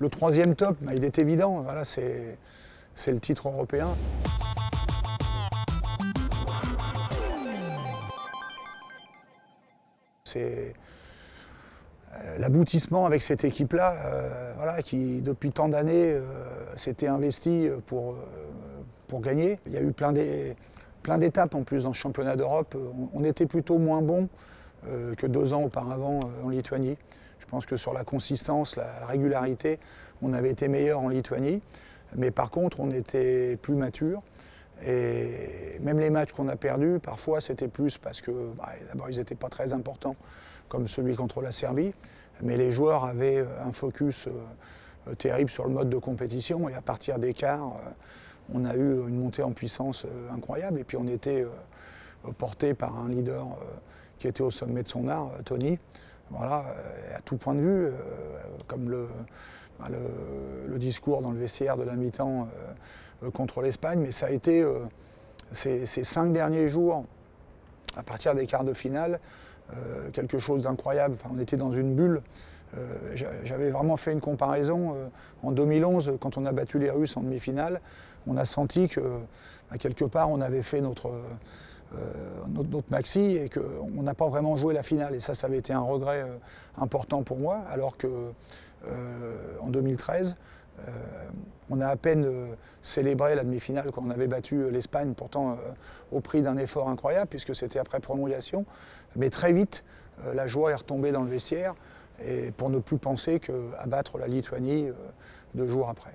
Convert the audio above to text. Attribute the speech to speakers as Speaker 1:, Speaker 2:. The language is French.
Speaker 1: Le troisième top, bah, il est évident, voilà, c'est le titre européen. C'est l'aboutissement avec cette équipe-là, voilà, qui depuis tant d'années s'était investie pour gagner. Il y a eu plein d'étapes en plus dans le championnat d'Europe. On était plutôt moins bon que 2 ans auparavant en Lituanie. Je pense que sur la consistance, la régularité, on avait été meilleur en Lituanie. Mais par contre, on était plus mature. Et même les matchs qu'on a perdus, parfois c'était plus parce que d'abord ils n'étaient pas très importants, comme celui contre la Serbie, mais les joueurs avaient un focus terrible sur le mode de compétition et à partir d'écart, on a eu une montée en puissance incroyable et puis on était porté par un leader qui était au sommet de son art, Tony. Voilà, à tout point de vue, comme le discours dans le vestiaire de la mi-temps contre l'Espagne, mais ça a été ces 5 derniers jours, à partir des quarts de finale, quelque chose d'incroyable. Enfin, on était dans une bulle. J'avais vraiment fait une comparaison en 2011, quand on a battu les Russes en demi-finale. On a senti que, quelque part, on avait fait notre maxi et qu'on n'a pas vraiment joué la finale. Et ça avait été un regret important pour moi, alors qu'en 2013, on a à peine célébré la demi-finale quand on avait battu l'Espagne, pourtant au prix d'un effort incroyable, puisque c'était après prolongation. Mais très vite, la joie est retombée dans le vestiaire, et pour ne plus penser qu'à battre la Lituanie 2 jours après.